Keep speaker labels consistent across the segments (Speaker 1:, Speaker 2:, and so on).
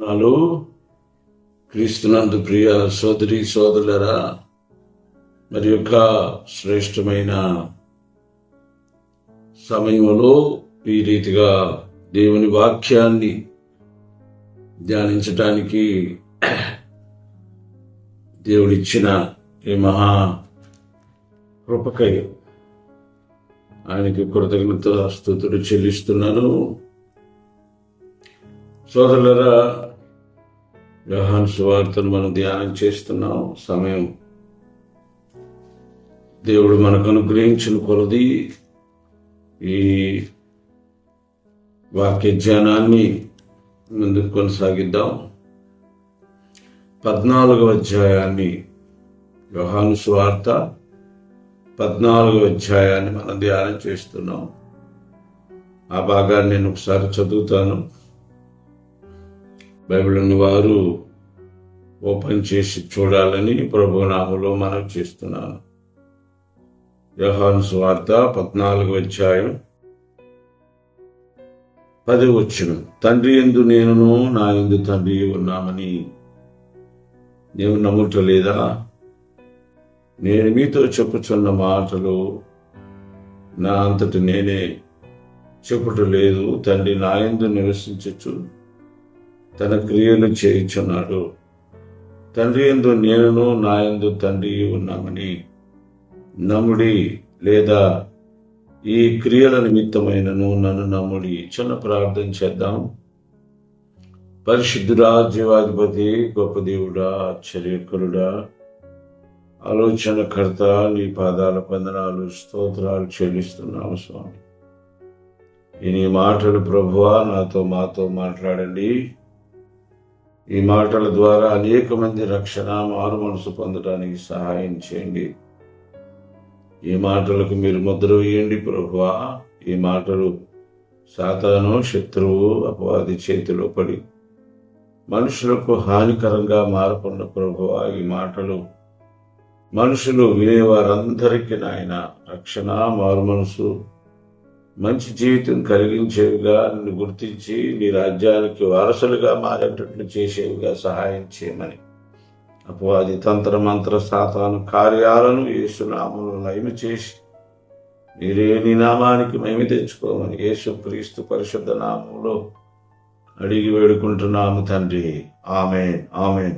Speaker 1: నాలో క్రీస్తునందు ప్రియ సోదరి సోదరులరా, మరి యొక్క శ్రేష్టమైన సమయంలో ఈ రీతిగా దేవుని వాక్యాన్ని ధ్యానించటానికి దేవుడిచ్చిన ఈ మహా కృపకై ఆయనకి కృతజ్ఞత స్తుతులు చెల్లిస్తున్నాను. సోదరులరా, యోహాను సువార్తను మనం ధ్యానం చేస్తున్నాం. సమయం దేవుడు మనకు అనుగ్రహించిన కొలది ఈ వాక్య ధ్యానాన్ని ముందుకు కొనసాగిద్దాం. 14వ అధ్యాయాన్ని, యోహాను సువార్త 14వ అధ్యాయాన్ని మనం ధ్యానం చేస్తున్నాం. ఆ భాగాన్ని నేను ఒకసారి చదువుతాను. బైబిల్ ఉన్న వారు ఓపెన్ చేసి చూడాలని ప్రభు నామములో మనవి చేస్తున్నాను. యోహాను సువార్త 14వ అధ్యాయం 10వ వచనం. తండ్రి యందు నేనును, నా యందు తండ్రి ఉన్నామని నీవు నమ్ముటలేదా? నేను మీతో చెప్పుచున్న మాటలు నా అంతటి నేనే చెప్పుటలేదు. తండ్రి నా యందు నివసించుచు తన క్రియలు చేయుచున్నాడు. తండ్రి యందు నేనును, నా యందు తండ్రి ఉన్నామని నమ్ముడి, లేదా ఈ క్రియల నిమిత్తమైనను నన్ను నమ్ముడి. చిన్న ప్రార్థన చేద్దాం. పరిశుద్ధుడా, జీవాధిపతి, గొప్ప దేవుడా, ఆశ్చర్యకరుడా, ఆలోచనకర్త, నీ పాదాల వందనాలు స్తోత్రాలు చెల్లిస్తున్నాము స్వామి. ఈ మాటలు ప్రభువా మాతో మాట్లాడండి. ఈ మాటల ద్వారా అనేక మంది రక్షణ, మారు మనసు పొందడానికి సహాయం చేయండి. ఈ మాటలకు మీరు ముద్ర వేయండి ప్రభువా. ఈ మాటలు సాతాను, శత్రువు, అపవాది చేతిలో పడి మనుషులకు హానికరంగా మారకుండా ప్రభువా, ఈ మాటలు మనుషులు వినేవారందరికీ నాయన రక్షణ, మారు మనసు, మంచి జీవితం కలిగించేవిగా, నిన్ను గుర్తించి నీ రాజ్యానికి వారసులుగా మారేటట్లు చేసేవిగా సహాయం చేయమని అపవాది తంత్ర మంత్ర సాతాను కార్యాలను యేసు నామములో లయము చేసి మీరే నీ నామానికి మహిమ తెచ్చుకోమని యేసు క్రీస్తు పరిశుద్ధ నామములో అడిగి వేడుకుంటున్నాము తండ్రి. ఆమేన్, ఆమేన్.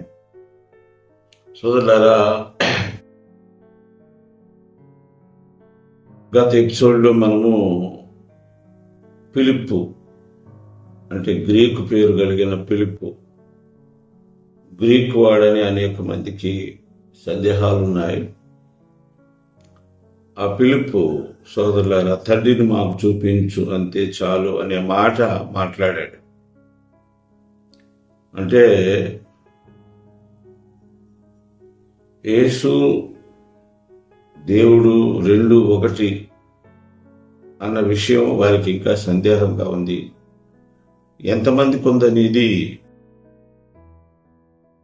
Speaker 1: సోదరులారా, గత ఎపిసోడ్లో మనము ఫిలిప్పు, అంటే గ్రీకు పేరు కలిగిన ఫిలిప్పు, గ్రీకు వాడని అనేక మందికి సందేహాలు ఉన్నాయి. ఆ ఫిలిప్పు సోదరులారా, తండ్రిని మాకు చూపించు అంతే చాలు అనే మాట మాట్లాడాడు. అంటే యేసు దేవుడు రెండు ఒకటి అన్న విషయం వారికి ఇంకా సందేహంగా ఉంది. ఎంతమందికి ఉందనేది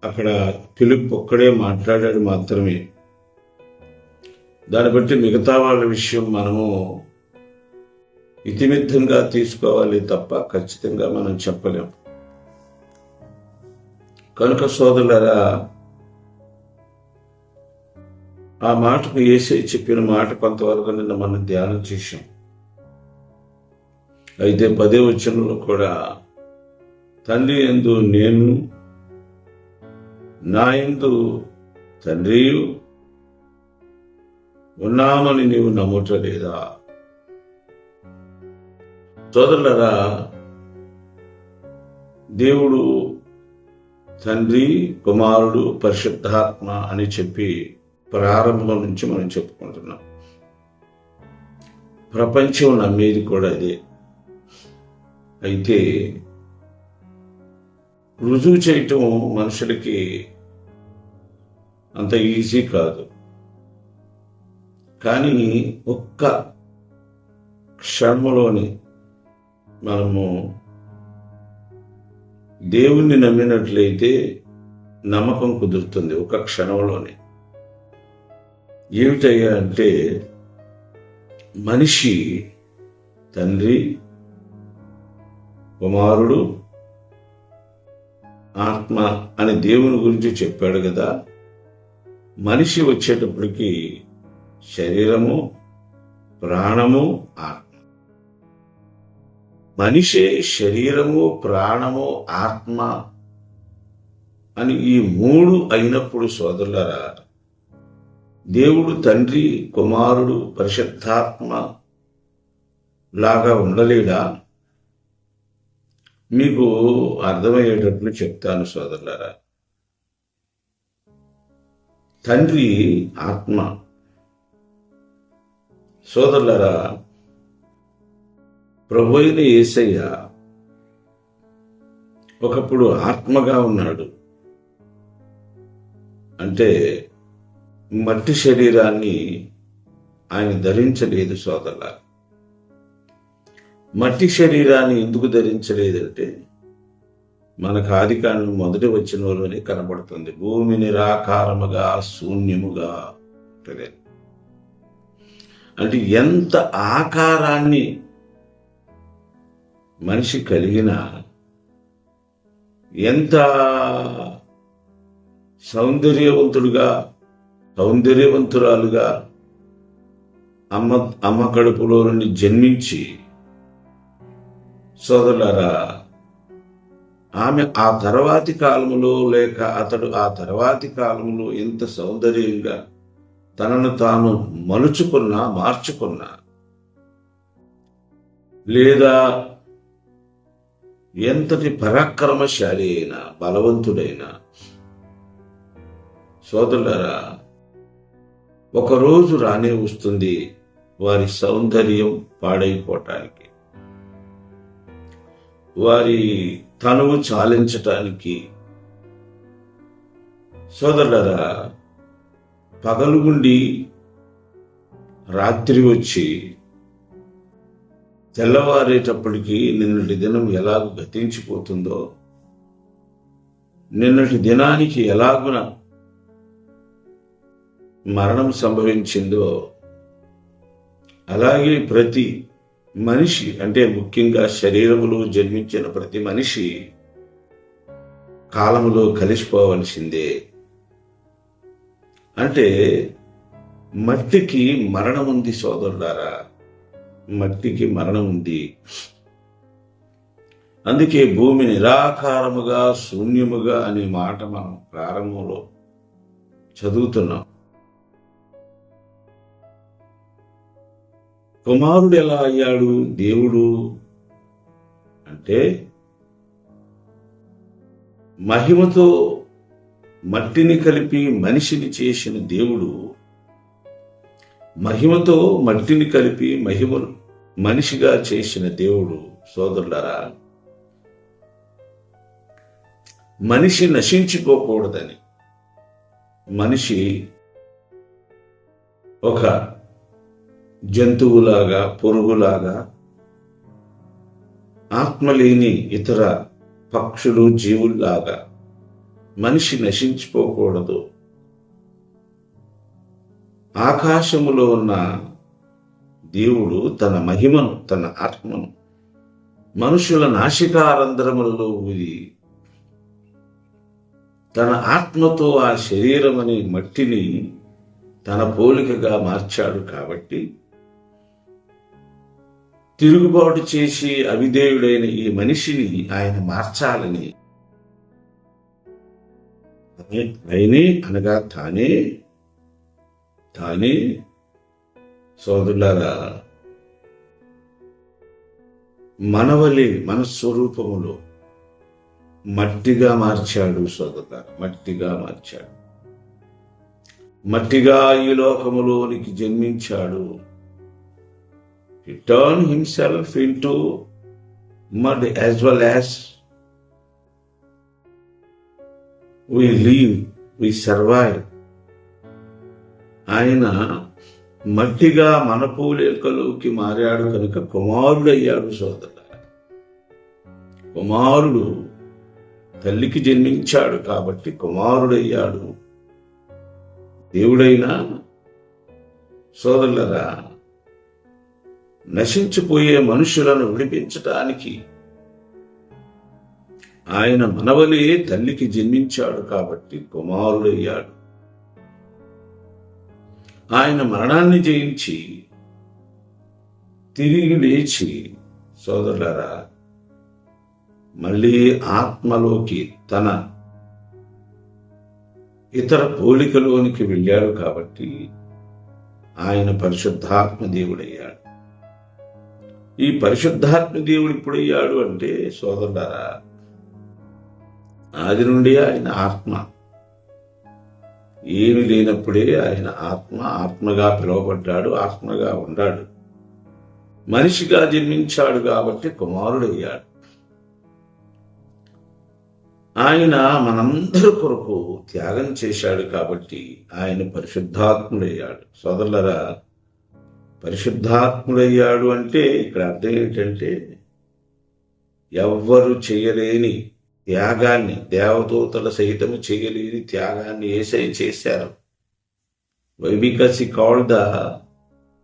Speaker 1: అక్కడ ఫిలిప్ ఒక్కడే మాట్లాడాడు మాత్రమే. దాన్ని బట్టి మిగతా వాళ్ళ విషయం మనము ఇతిమిత్తంగా తీసుకోవాలి తప్ప ఖచ్చితంగా మనం చెప్పలేం. కనుక సోదరులారా, ఆ మాటకు యేసయ్య చెప్పిన మాట కొంతవరకు నిన్న మనం ధ్యానం చేశాం. అయితే 10వ వచనంలో కూడా తండ్రి యందు నేను, నా యందు తండ్రి ఉన్నామని నీవు నమ్ముటలేదా? సోదరులరా, దేవుడు తండ్రి, కుమారుడు, పరిశుద్ధాత్మ అని చెప్పి ప్రారంభం నుంచి మనం చెప్పుకుంటున్నాం. ప్రపంచం నమ్మేది కూడా అదే. అయితే రుజువు చేయటం మనుషులకి అంత ఈజీ కాదు. కానీ ఒక్క క్షణంలోనే మనము దేవుణ్ణి నమ్మినట్లయితే నమ్మకం కుదురుతుంది. ఒక క్షణంలోనే ఏమిటయ్యా అంటే, మనిషి తండ్రి, కుమారుడు, ఆత్మ అని దేవుని గురించి చెప్పాడు కదా. మనిషి వచ్చేటప్పటికి శరీరము, ప్రాణము, ఆత్మ. మనిషి శరీరము, ప్రాణము, ఆత్మ అని ఈ మూడు అయినప్పుడు సోదరులారా, దేవుడు తండ్రి, కుమారుడు, పరిశుద్ధాత్మ లాగా ఉండలేడా? మీకు అర్థమయ్యేటట్లు చెప్తాను సోదరులారా. తండ్రి ఆత్మ. సోదరులారా, ప్రభు అయిన యేసయ్య ఒకప్పుడు ఆత్మగా ఉన్నాడు. అంటే మట్టి శరీరాన్ని ఆయన ధరించలేదు సోదరులారా. మట్టి శరీరాన్ని ఎందుకు ధరించలేదంటే, మనకు ఆదికాండం మొదటి వచనంలోనే కనబడుతుంది, భూమి నిరాకారముగా శూన్యముగా ఉంటుంది. అంటే ఎంత ఆకారాన్ని మనిషి కలిగినా, ఎంత సౌందర్యవంతురాలుగా అమ్మ కడుపులో నుండి జన్మించి, సోదరులారా, ఆమె ఆ తర్వాతి కాలములో లేక అతడు ఆ తర్వాతి కాలంలో ఎంత సౌందర్యంగా తనను తాను మార్చుకున్నా, లేదా ఎంతటి పరాక్రమశాలి అయినా, బలవంతుడైనా, సోదరులారా, ఒకరోజు రానే వస్తుంది వారి సౌందర్యం పాడైపోవటానికి, వారి తనువు చాలించటానికి. సోదరులారా, పగలుగుండి రాత్రి వచ్చి తెల్లవారేటప్పటికి నిన్నటి దినం ఎలాగ గతించిపోతుందో, నిన్నటి దినానికి ఎలాగున మరణం సంభవించిందో, అలాగే ప్రతి మనిషి, అంటే ముఖ్యంగా శరీరములో జన్మించిన ప్రతి మనిషి కాలములో కలిసిపోవలసిందే. అంటే మట్టికి మరణం ఉంది సోదరులారా, మట్టికి మరణం ఉంది. అందుకే భూమి నిరాకారముగా శూన్యముగా అనే మాట మనం ప్రారంభంలో చదువుతున్నాం. కుమారుడు ఎలా అయ్యాడు దేవుడు అంటే, మహిమతో మట్టిని కలిపి మనిషిని చేసిన దేవుడు, మహిమతో మట్టిని కలిపి మహిమను మనిషిగా చేసిన దేవుడు, సోదరులారా, మనిషి నశించిపోకూడదని, మనిషి ఒక జంతువులాగా, పురుగులాగా, ఆత్మలేని ఇతర పక్షులు, జీవుల్లాగా మనిషి నశించిపోకూడదు. ఆకాశములో ఉన్న దేవుడు తన మహిమను, తన ఆత్మను మనుషుల నాసికారంధ్రములలో ఊది తన ఆత్మతో ఆ శరీరం అనే మట్టిని తన పోలికగా మార్చాడు. కాబట్టి తిరుగుబాటు చేసి అవిధేయుడైన ఈ మనిషిని ఆయన మార్చాలని, ఆయనే అనగా తానే సోదరులారా, మనవలి మన స్వరూపములో మట్టిగా మార్చాడు సోదరులారా, మట్టిగా మార్చాడు. మట్టిగా ఈ లోకములోనికి జన్మించాడు. He turned himself into mud as well as we live, we survive. ఆయన మట్టిగా మన పోలికలోకి మారాడు కనుక కుమారుడు అయ్యాడు సోదరులారా. కుమారుడు తల్లికి జన్మించాడు కాబట్టి కుమారుడయ్యాడు. దేవుడైనా సోదరులారా, నశించిపోయే మనుషులను విడిపించటానికి ఆయన మనవలే తల్లికి జన్మించాడు కాబట్టి కుమారుడయ్యాడు. ఆయన మరణాన్ని జయించి తిరిగి లేచి సోదరులారా మళ్ళీ ఆత్మలోకి తన ఇతర పోలికలోనికి వెళ్ళాడు కాబట్టి ఆయన పరిశుద్ధాత్మ దేవుడయ్యాడు. ఈ పరిశుద్ధాత్మ దేవుడు ఎప్పుడయ్యాడు అంటే సోదరులారా ఆది నుండి ఆయన ఆత్మ, ఏమి లేనప్పుడే ఆయన ఆత్మగా పిలువబడ్డాడు, ఆత్మగా ఉన్నాడు. మనిషిగా జన్మించాడు కాబట్టి కుమారుడయ్యాడు. ఆయన మనందరి కొరకు త్యాగం చేశాడు కాబట్టి ఆయన పరిశుద్ధాత్ముడయ్యాడు. సోదరులరా పరిశుద్ధాత్ముడయ్యాడు అంటే ఇక్కడ అర్థం ఏంటంటే ఎవ్వరు చేయలేని త్యాగాన్ని, దేవదూతల సహితము చేయలేని త్యాగాన్ని యేసయ్య చేశారు. Because he called the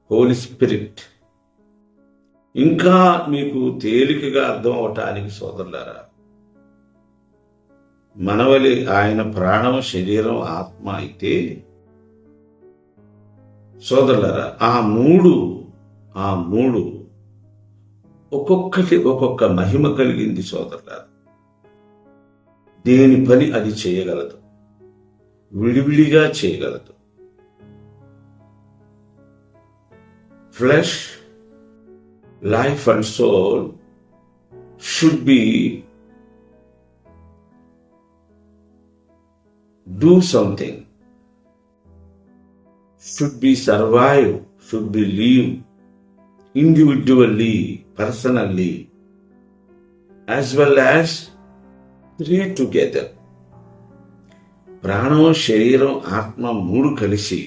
Speaker 1: holy spirit. ఇంకా మీకు తేలికగా అర్థం అవటానికి సోదరులారా మనవలి ఆయన ప్రాణం, శరీరం, ఆత్మ అయితే సోదరులారా ఆ మూడు ఒక్కొక్కటి ఒక్కొక్క మహిమ కలిగింది సోదరులారా. దేని పని అది చేయగలదు, విడివిడిగా చేయగలదు. Flesh, life and soul should be do something, should be survive, should be live individually, personally, as well as three together. ప్రాణం, శరీరం, ఆత్మ మూడు కలిసి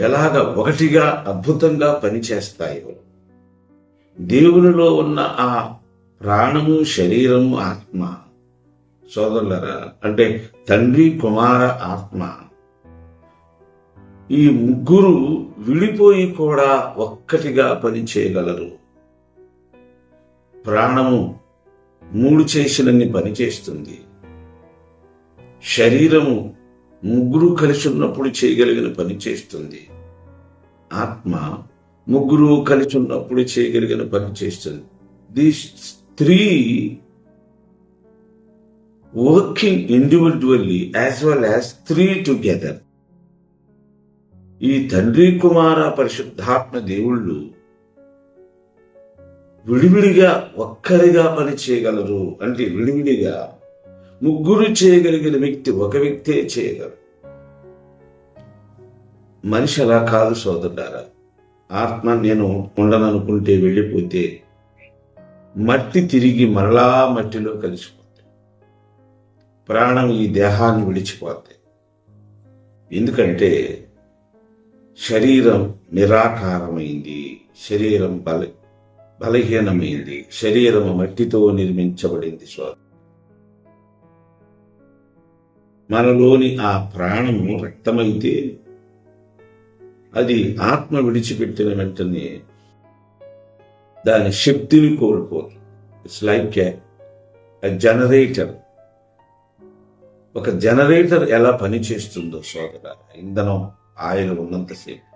Speaker 1: ఎలాగ ఒకటిగా అద్భుతంగా పనిచేస్తాయో దేవునిలో ఉన్న ఆ ప్రాణము, శరీరము, ఆత్మ సోదరులరా అంటే తండ్రి, కుమార, ఆత్మ ఈ ముగ్గురు విడిపోయి కూడా ఒక్కటిగా పనిచేయగలరు. ప్రాణము మూడు చేసినన్ని పనిచేస్తుంది. శరీరము ముగ్గురు కలిసి ఉన్నప్పుడు చేయగలిగిన పని చేస్తుంది. ఆత్మ ముగ్గురు కలిసి ఉన్నప్పుడు చేయగలిగిన పని చేస్తుంది. These three working individually as well as three together. ఈ తండ్రి, కుమార, పరిశుద్ధాత్మ దేవుళ్ళు విడివిడిగా ఒక్కరిగా పని చేయగలరు. అంటే విడివిడిగా ముగ్గురు చేయగలిగిన వ్యక్తి ఒక వ్యక్తే చేయగలరు. మనిషి అలా కాదు సోదరులారా. ఆత్మ నేను ఉండననుకుంటే వెళ్ళిపోతే మట్టి తిరిగి మరలా మట్టిలో కలిసిపోతుంది. ప్రాణం ఈ దేహాన్ని విడిచిపోతాయి. ఎందుకంటే శరీరం నిరాకారమైంది, శరీరం బలహీనమైంది, శరీరం మట్టితో నిర్మించబడింది. మనలోని ఆ ప్రాణము రక్తమైతే అది ఆత్మ విడిచిపెట్టిన వెంటనే దాని శక్తిని కోల్పోతుంది. It's like a generator. ఒక జనరేటర్ ఎలా పనిచేస్తుందో సోదర, ఇంధనం ఆయిల్ ఉన్నంతసేపు,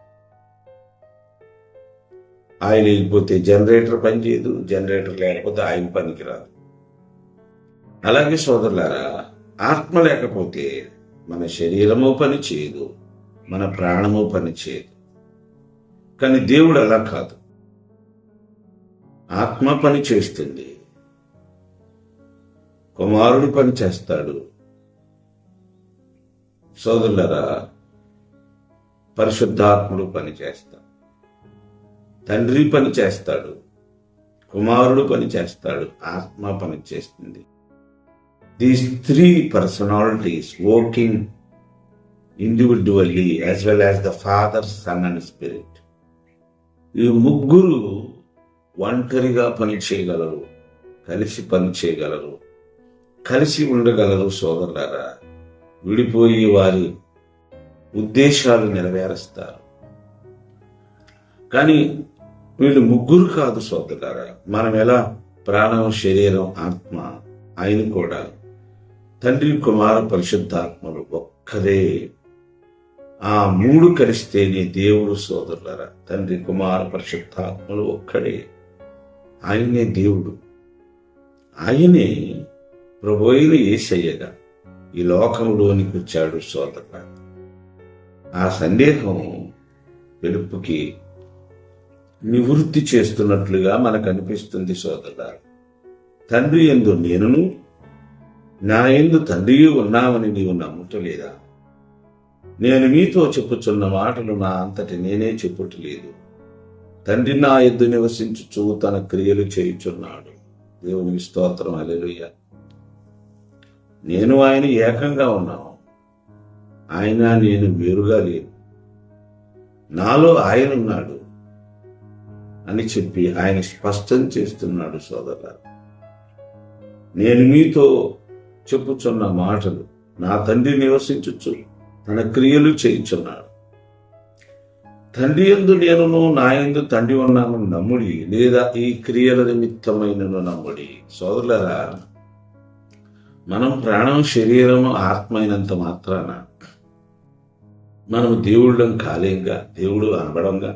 Speaker 1: ఆయిల్ లేకపోతే జనరేటర్ పనిచేయదు, జనరేటర్ లేకపోతే ఆయిల్ పనికిరాదు. అలాగే సోదరులారా ఆత్మ లేకపోతే మన శరీరము పని చేయదు, మన ప్రాణము పని చేయదు. కానీ దేవుడు అలా కాదు. ఆత్మ పని చేస్తుంది, కుమారుడు పని చేస్తాడు. సోదరులరా పరిశుద్ధాత్ముడు పని చేస్తాడు, తండ్రి పని చేస్తాడు, కుమారుడు పని చేస్తాడు, ఆత్మ పని చేస్తుంది. These three personalities working individually as well as the Father, Son and Spirit. ఈ ముగ్గురు ఒంటరిగా పని చేయగలరు, కలిసి పని చేయగలరు, కలిసి ఉండగలరు. సోదరులారా విడిపోయి వారి ఉద్దేశాలు నెరవేరుస్తారు. కానీ వీళ్ళు ముగ్గురు కాదు సోదరులారా. మనం ఎలా ప్రాణం, శరీరం, ఆత్మ ఆయన కూడా తండ్రి, కుమార, పరిశుద్ధాత్మలు ఒక్కరే. ఆ మూడు కలిస్తేనే దేవుడు సోదరులారా. తండ్రి, కుమార, పరిశుద్ధాత్మలు ఒక్కడే. ఆయనే దేవుడు. ఆయనే ప్రభు అయిన యేసయ్యగా ఈ లోకంలోనికి వచ్చాడు సోదరులారా. ఆ సందేహం వెలుపుకి నివృత్తి చేస్తున్నట్లుగా మనకు అనిపిస్తుంది సోదరులారా. తండ్రి యందు నేనును, నా యందు తండ్రి ఉన్నామని నీవు నమ్ముటలేదా? నేను మీతో చెప్పుచున్న మాటలు నా అంతటి నేనే చెప్పుటలేదు. తండ్రి నా యందు నివసించుచు తన క్రియలు చేయుచున్నాడు. దేవునికి స్తోత్రం. హల్లెలూయా. నేను ఆయన ఏకంగా ఉన్నాను. ఆయన నేను వేరుగా లేను. నాలో ఆయన ఉన్నాడు అని చెప్పి ఆయన స్పష్టం చేస్తున్నాడు సోదరులారా. నేను మీతో చెప్పుచున్న మాటలు నా తండ్రి నివసించుచు తన క్రియలు చేయుచున్నాడు. తండ్రి యందు నేనును, నా యందు తండ్రి ఉన్నామని నమ్ముడి, లేదా ఈ క్రియల నిమిత్తమైనను నమ్ముడి. సోదరులారా, మనం ప్రాణం, శరీరము, ఆత్మ అయినంత మాత్రాన మనము దేవుళ్ళం కాలేంగా, దేవుడు అనబడంగా.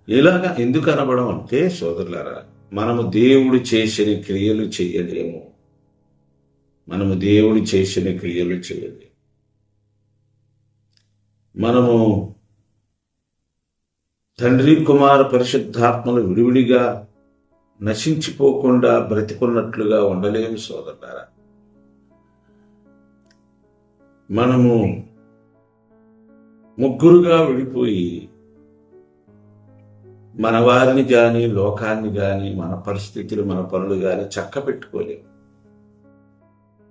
Speaker 1: ఇలాగా ఎందుకు అనబడం అంటే సోదరులారా, మనము దేవుడు చేసిన క్రియలు చేయలేము. మనము దేవుడు చేసిన క్రియలు చేయలేము. మనము తండ్రి, కుమార, పరిశుద్ధాత్మలు విడివిడిగా నశించిపోకుండా బ్రతికున్నట్లుగా ఉండలేము సోదరులారా. మనము ముగ్గురుగా విడిపోయి మన వారిని గాని, లోకాన్ని గాని, మన పరిస్థితులు, మన పనులు గాని చక్క పెట్టుకోలేము.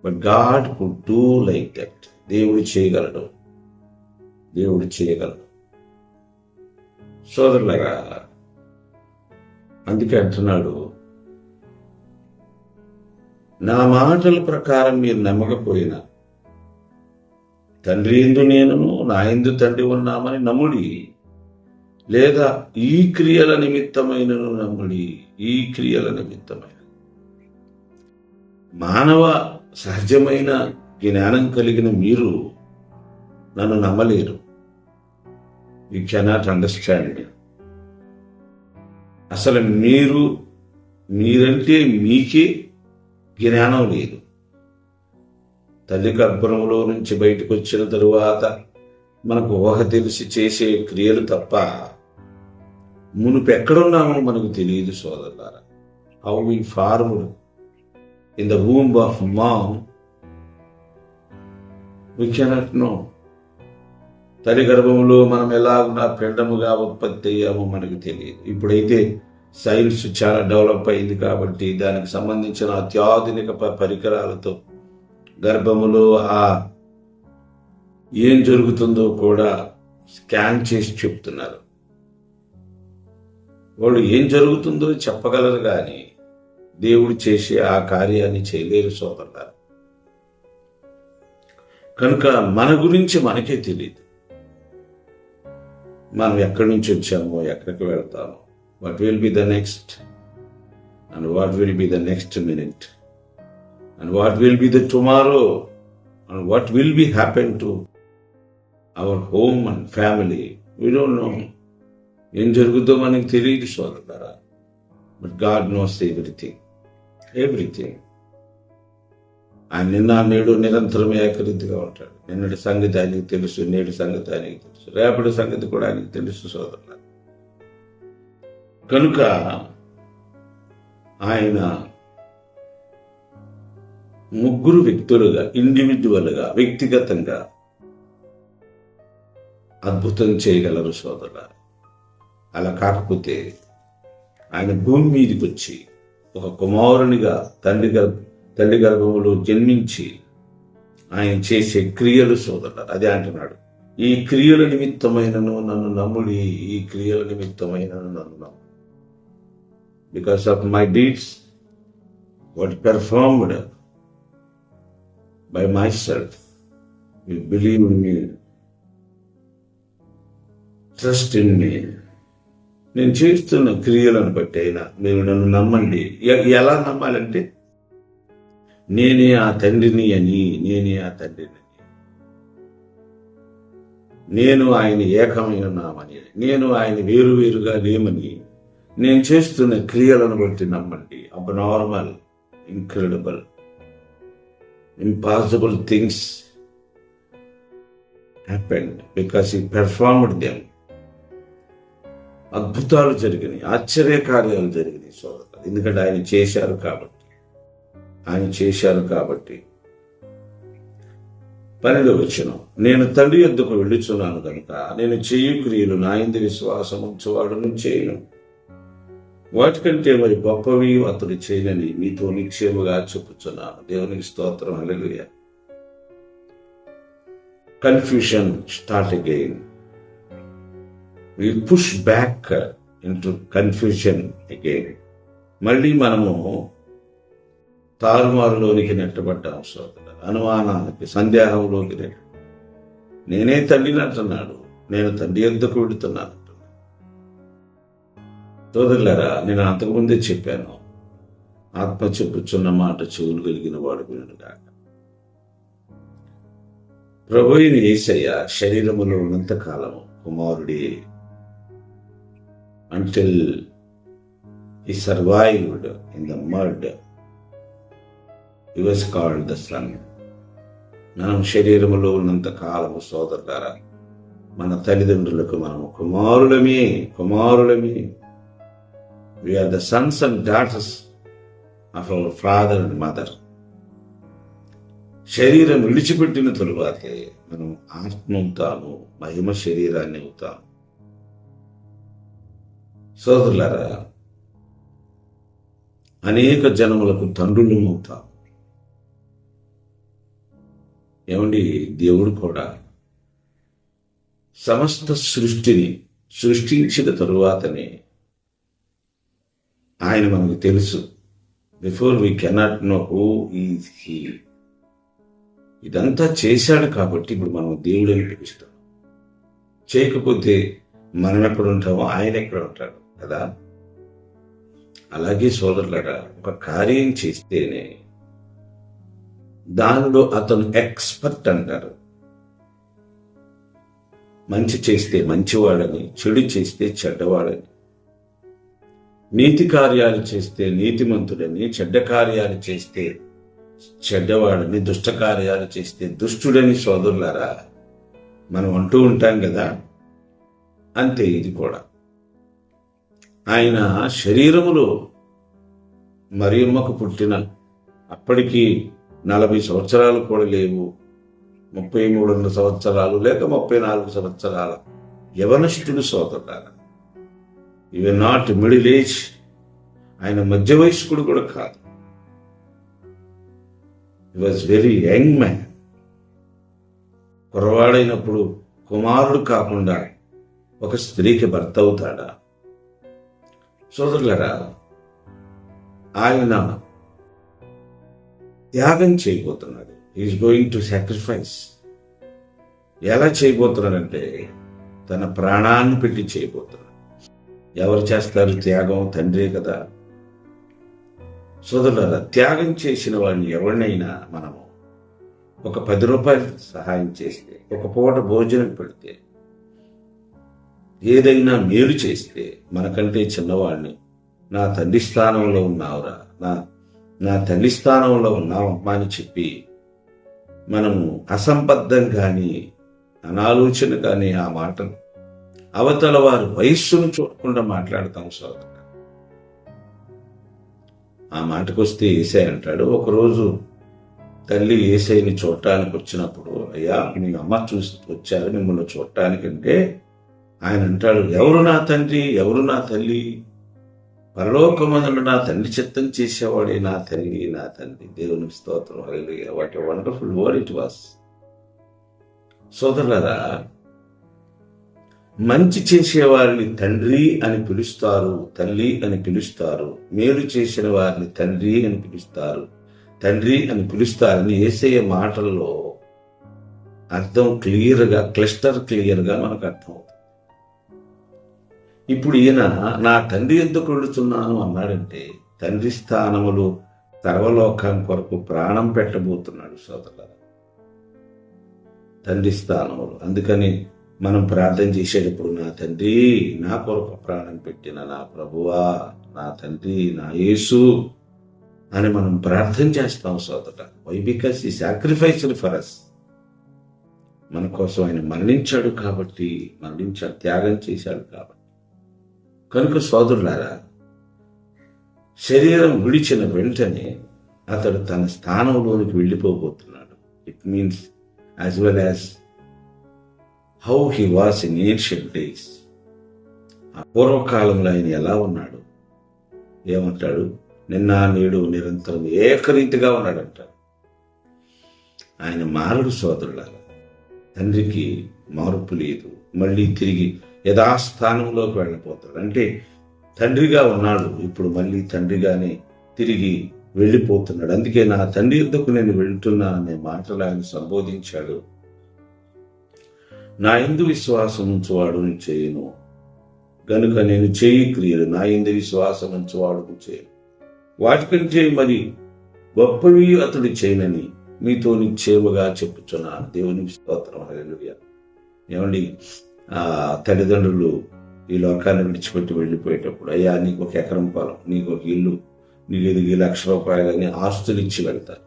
Speaker 1: But God could do like that. దేవుడు చేయగలడు. దేవుడు చేయగలడు సోదరులారా. అందుకే అంటున్నాడు, నా మాటల ప్రకారం మీరు నమ్మకపోయినా తండ్రి యందు నేనును, నా యందు తండ్రి ఉన్నామని నమ్ముడి, లేదా ఈ క్రియల నిమిత్తమైనను నమ్ముడి. ఈ క్రియల నిమిత్తమైన మానవ సహజమైన జ్ఞానం కలిగిన మీరు నన్ను నమ్మలేరు. యు కెనాట్ అండర్స్టాండ్ మీ. అసలు మీరంటే మీకే జ్ఞానం లేదు. తల్లి గర్భంలో నుంచి బయటకు వచ్చిన తరువాత మనకు ఊహ తెలిసి చేసే క్రియలు తప్ప మునుపు ఎక్కడున్నామో మనకు తెలియదు సోదరులారా. How we formed in the womb of mom we cannot know. తల్లి గర్భంలో మనం ఎలాగున్నా పిండముగా ఉత్పత్తి అయ్యామో మనకు తెలియదు. ఇప్పుడైతే సైన్స్ చాలా డెవలప్ అయింది కాబట్టి దానికి సంబంధించిన అత్యాధునిక పరికరాలతో గర్భములో ఏం జరుగుతుందో కూడా స్కాన్ చేసి చెప్తున్నారు. వాళ్ళు ఏం జరుగుతుందో చెప్పగలరు కానీ దేవుడు చేసే ఆ కార్యాన్ని చేయలేరు సోదరులారా. కనుక మన గురించి మనకే తెలియదు. మనం ఎక్కడి నుంచి వచ్చామో, ఎక్కడికి వెళ్తామో, what will be the next, and what will be the next minute, and what will be the tomorrow, and what will be happen to our home and family. We don't know. ఏం జరుగుతుందో మనకి తెలియదు సోదరులారా. But God knows everything. ఆయన నిన్న, నేడు నిరంతరం ఏకరీతిగా ఉంటాడు. నిన్నటి సంగతి ఆయనకి తెలుసు, నేటి సంగతి ఆయనకి తెలుసు, రేపటి సంగతి కూడా ఆయనకి తెలుసు సోదరులారా. కనుక ఆయన ముగ్గురు వ్యక్తులుగా, ఇండివిజువల్గా, వ్యక్తిగతంగా అద్భుతం చేయగలరు సోదరులారా. అలా కాకపోతే ఆయన భూమి మీదకి వచ్చి ఒక కుమారునిగా తల్లి గర్భములో జన్మించి ఆయన చేసే క్రియలు సోదరులారా. అదే అంటున్నాడు, ఈ క్రియల నిమిత్తమైనను నన్ను నమ్ముడి, ఈ క్రియల నిమిత్తమైనను నన్ను నమ్ము. Because of my deeds what performed by my self, you believe in me, trust in me. నేను చేస్తున్న క్రియలను బట్టి అయినా మీరు నన్ను నమ్మండి. ఎలా నమ్మాలంటే నేనే ఆ తండ్రిని అని, నేనే ఆ తండ్రిని, నేను ఆయన ఏకమై ఉన్నామని, నేను ఆయన వేరువేరుగా లేమని, నేను చేస్తున్న క్రియలను బట్టి నమ్మండి. Abnormal, incredible, impossible things happened because he performed them. అద్భుతాలు జరిగినాయి, ఆశ్చర్యకార్యాలు జరిగినాయి సోదరులు. ఎందుకంటే ఆయన చేశారు కాబట్టి. 12వ వచనం, నేను తండ్రి యొద్దకు వెళ్ళుచున్నాను కనుక నేను చేయు క్రియలు నా యందు విశ్వాసం ఉంచువాడును చేయను. వాటికంటే మరి గొప్పవి అతడు చేయనని మీతో నిక్షేమగా చెప్పుచున్నాను. దేవునికి స్తోత్రం. Hallelujah. Confusion start again. We push back into confusion again. మళ్ళీ మనము తారుమారులోనికి నెట్టబడ్డాం సోదరు. అనుమానానికి, సందేహంలోకి నేనే తండ్రిని అంటున్నాడు, నేను తండ్రి యొద్దకు వెళుతున్నాను అంటున్నాను. సోదరులారా, నేను అంతకుముందే చెప్పాను, ఆత్మ చెప్పుచున్న మాట చెవులు కలిగిన వాడు వినుగాక. ప్రభువైన యేసయ్య శరీరములో ఉన్నంతకాలము కుమారుడే. Until he survived in the mud, he was called the Son. మనం శరీరములో ఉన్నంత కాలము సోదరులారా, మన తల్లిదండ్రులకు మనము కుమారులమే. We are the sons and daughters of our father and mother. శరీరం విడిచిపెట్టిన తరువాతే మనం ఆత్మ అవుతాము, మహిమ శరీరాన్ని అవుతాము. సోదరులారా, అనేక జనములకు తండ్రులు అవుతాం. ఏమండి, దేవుడు కూడా సమస్త సృష్టిని సృష్టించిన తరువాతనే ఆయన మనకు తెలుసు. Before we cannot know who is he. ఇదంతా చేశాడు కాబట్టి ఇప్పుడు మనం దేవుడని పిలుస్తాం. చేయకపోతే మనం ఎక్కడ ఉంటామో ఆయన ఎక్కడ ఉంటాడు కదా. అలాగే సోదరులారా, ఒక కార్యం చేస్తేనే దానిలో అతను ఎక్స్పర్ట్ అంటారు. మంచి చేస్తే మంచివాడని, చెడు చేస్తే చెడ్డవాడని, నీతి కార్యాలు చేస్తే నీతిమంతుడని, చెడ్డ కార్యాలు చేస్తే చెడ్డవాడని, దుష్ట కార్యాలు చేస్తే దుష్టుడని సోదరులారా మనం అంటూ ఉంటాం కదా. అంతే ఇది కూడా. ఆయన శరీరములో మరియమ్మకు పుట్టిన అప్పటికి 40 సంవత్సరాలు కూడా లేవు, 33 సంవత్సరాలు లేక 34 సంవత్సరాల యవనస్తుడు సోదరులారా. ఇవి నాట్ మిడిల్ ఏజ్. ఆయన మధ్య వయస్కుడు కూడా కాదు. He was very young man. కుర్రవాడైనప్పుడు కుమారుడు కాకుండా ఒక స్త్రీకి భర్త అవుతాడా? సోదరులారా, ఆయన త్యాగం చేయబోతున్నాడు. Is going to sacrifice. ఎలా చేయబోతున్నాడంటే తన ప్రాణాన్ని పెట్టి చేయబోతున్నాడు. ఎవరు చేస్తారు త్యాగం? తండ్రే కదా. సోదరులారా, త్యాగం చేసిన వాడిని ఎవరినైనా మనము ఒక 10 రూపాయలు సహాయం చేస్తే, ఒక పూట భోజనం పెడితే, ఏదైనా మేలు చేస్తే, మనకంటే చిన్నవాడిని నా తండ్రి స్థానంలో ఉన్నావురా, నా తండ్రి స్థానంలో ఉన్నావమ్మా అని చెప్పి మనము అసంబద్ధం కానీ అనాలోచన కానీ ఆ మాటను అవతల వారి వయస్సును చూడకుండా మాట్లాడతాం సోదరు. ఆ మాటకొస్తే యేసయ్య అంటాడు, ఒకరోజు తల్లి యేసయ్యని చూడటానికి వచ్చినప్పుడు, అయ్యా మీ అమ్మ వచ్చారు మిమ్మల్ని చూడటానికంటే, ఆయన అంటాడు, ఎవరు నా తండ్రి, ఎవరు నా తల్లి? పరలోకమందున నా తండ్రి చిత్తం చేసేవాడే నా తల్లి, నా తండ్రి. దేవునికి స్తోత్రం. Hallelujah. What a wonderful word it was. సోదరులారా, మంచి చేసేవారిని తండ్రి అని పిలుస్తారు, తల్లి అని పిలుస్తారు. మేలు చేసిన వారిని తండ్రి అని పిలుస్తారు, తండ్రి అని పిలుస్తారని యేసయ్య మాటల్లో అర్థం క్లిస్టర్ క్లియర్గా మనకు అర్థం. ఇప్పుడు ఈయన నా తండ్రి ఎందుకు వెళుతున్నాను అన్నాడంటే, తండ్రి స్థానములో సర్వలోకం కొరకు ప్రాణం పెట్టబోతున్నాడు సోదరులారా, తండ్రి స్థానంలో. అందుకని మనం ప్రార్థన చేసేటప్పుడు, నా తండ్రి, నా కొరకు ప్రాణం పెట్టిన నా ప్రభువా, నా తండ్రి, నా యేసు అని మనం ప్రార్థన చేస్తాం సోదరుడా. వై? బికాస్ ఈ సాక్రిఫైస్డ్ ఫర్ అస్. మన కోసం ఆయన మరణించాడు కాబట్టి, త్యాగం చేశాడు కాబట్టి. కనుక సోదరులారా, శరీరం విడిచిన వెంటనే అతడు తన స్థానంలోనికి వెళ్ళిపోబోతున్నాడు. It means as well as how he was in ancient days. ఆ పూర్వకాలంలో ఆయన ఎలా ఉన్నాడు, ఏమంటాడు? నిన్న నేడు నిరంతరం ఏకరీతిగా ఉన్నాడంట. ఆయన మారుడు సోదరులారా. తండ్రికి మార్పు లేదు. మళ్ళీ తిరిగి యథాస్థానంలోకి వెళ్ళిపోతాడు. అంటే తండ్రిగా ఉన్నాడు, ఇప్పుడు మళ్ళీ తండ్రిగానే తిరిగి వెళ్ళిపోతున్నాడు. అందుకే నా తండ్రి యొద్దకు నేను వెళ్తున్నా అనే మాటలు ఆయన సంబోధించాడు. నా యందు విశ్వాసం ఉంచువాడు చేయను గనుక నేను చేయి క్రియలు నా యందు విశ్వాసం ఉంచువాడు చేయను, వాటికంటే మరి గొప్పవి అతడు చేయనని మీతో నిశ్చయముగా చెప్పుచున్నాను. దేవునికి స్తోత్రం. హల్లెలూయా. ఏమండి, తల్లిదండ్రులు ఈ లోకాన్ని విడిచిపెట్టి వెళ్ళిపోయేటప్పుడు, అయ్యా నీకు 1 ఎకరం పొలం, నీకు 1 ఇల్లు, నీకు 1,00,000 రూపాయలని ఆస్తులు ఇచ్చి వెళ్తారు.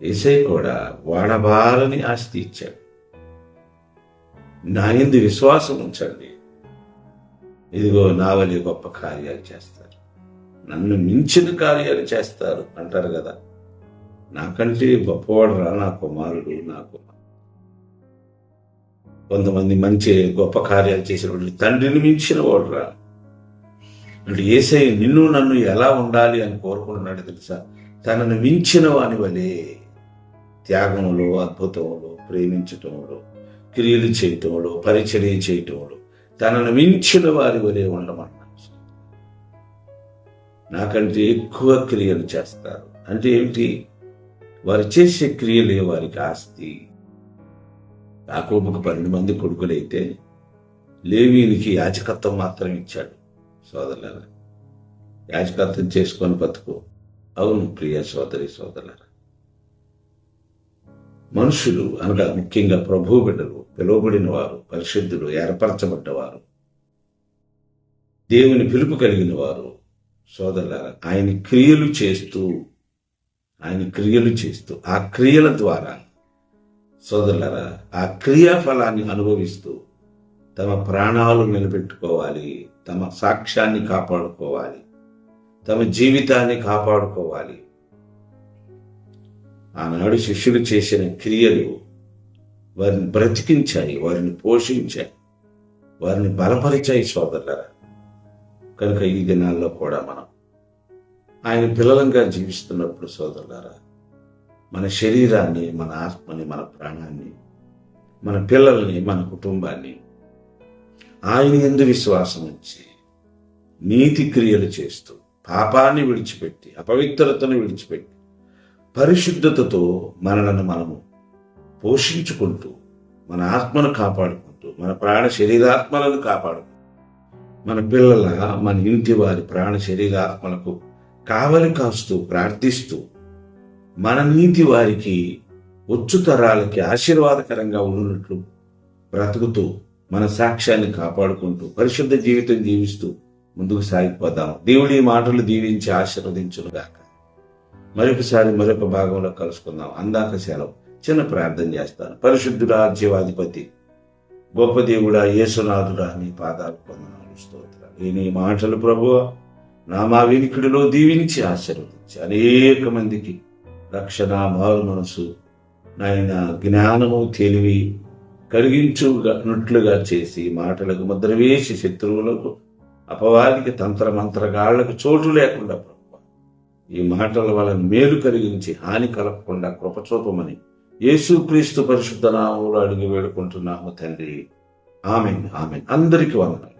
Speaker 1: యేసయ్య కూడా వాడబారని ఆస్తి ఇచ్చాడు. నా యందు విశ్వాసం ఉంచండి, ఇదిగో నా వలె గొప్ప కార్యాలు చేస్తారు, నన్ను మించిన కార్యాలు చేస్తారు అంటారు కదా. నాకంటే గొప్పవాడు రా నా కుమారుడు, నా కుమారుడు. కొంతమంది మంచి గొప్ప కార్యాలు చేసినప్పుడు తండ్రిని మించిన వాడు రా అంటే, యేసయ్య నిన్ను నన్ను ఎలా ఉండాలి అని కోరుకుంటున్నాడు తెలుసా? తనను మించిన వాని వలె త్యాగంలో, అద్భుతంలో, ప్రేమించటంలో, క్రియలు చేయటంలో, పరిచర్య చేయటంలో తనను మించిన వారి వలె ఉండమన్నాడు. నాకంటే ఎక్కువ క్రియలు చేస్తారు అంటే ఏమిటి? వారు చేసే క్రియలే వారికి ఆస్తి. యాకోబుకు 12 మంది కొడుకులైతే లేవీనికి యాజకత్వం మాత్రం ఇచ్చాడు. సోదరులారా, యాజకత్వం చేసుకొని బతుకు. అవును ప్రియ సోదరి సోదరులారా, మనుషులు అనగా ముఖ్యంగా ప్రభు బిడ్డలు, పిలువబడిన వారు, పరిశుద్ధులు, ఏర్పరచబడ్డవారు, దేవుని పిలుపు కలిగిన వారు సోదరులారా, ఆయన క్రియలు చేస్తూ ఆ క్రియల ద్వారా సోదరులారా, ఆ క్రియాఫలాన్ని అనుభవిస్తూ తమ ప్రాణాలు నిలబెట్టుకోవాలి, తమ సాక్ష్యాన్ని కాపాడుకోవాలి, తమ జీవితాన్ని కాపాడుకోవాలి. ఆనాడు శిష్యులు చేసిన క్రియలు వారిని బ్రతికించాయి, వారిని పోషించాయి, వారిని బలపరిచాయి సోదరులారా. కనుక ఈ దినాల్లో కూడా మనం ఆయన పిల్లలంగా జీవిస్తున్నప్పుడు సోదరులారా, మన శరీరాన్ని, మన ఆత్మని, మన ప్రాణాన్ని, మన పిల్లల్ని, మన కుటుంబాన్ని ఆయన యందు విశ్వాసం ఉంచి నీతి క్రియలు చేస్తూ, పాపాన్ని విడిచిపెట్టి, అపవిత్రతను విడిచిపెట్టి, పరిశుద్ధతతో మనలను మనము పోషించుకుంటూ, మన ఆత్మను కాపాడుకుంటూ, మన ప్రాణ శరీరాత్మలను కాపాడుకుంటూ, మన పిల్లల, మన ఇంటి వారి ప్రాణ శరీరాత్మలకు కావలి కాస్తూ, ప్రార్థిస్తూ, మన నీతి వారికి వచ్చు తరాలకి ఆశీర్వాదకరంగా ఉన్నట్లు బ్రతుకుతూ, మన సాక్ష్యాన్ని కాపాడుకుంటూ, పరిశుద్ధ జీవితం జీవిస్తూ ముందుకు సాగిపోదాం. దేవుడి మాటలు దీవించి ఆశీర్వదించునుగాక. మరొక భాగంలో కలుసుకుందాం. అందాక సెలవు. చిన్న ప్రార్థన చేస్తాను. పరిశుద్ధుడా, జీవాధిపతి, గొప్ప దేవుడా, యేసునాథుడా, నీ పాదాలు పొందనాలు, స్తోత్రాలు. నీ మాటలు ప్రభువా మా వినికిడిలో దీవించి ఆశీర్వదించి అనేక మందికి రక్షణ, మారు మనసు, నాయన జ్ఞానము, తెలివి కలిగించునట్లుగా చేసి, మాటలకు ముద్ర వేసి, శత్రువులకు, అపవాదికి, తంత్రమంత్రగాళ్లకు చోటు లేకుండా ప్రభు ఈ మాటల వలన మేలు కలిగించి హాని కలగకుండా కృపచూపమని యేసుక్రీస్తు పరిశుద్ధ నామములో అడిగి వేడుకుంటున్నాము తండ్రి. ఆమేన్. అందరికీ వందనాలు.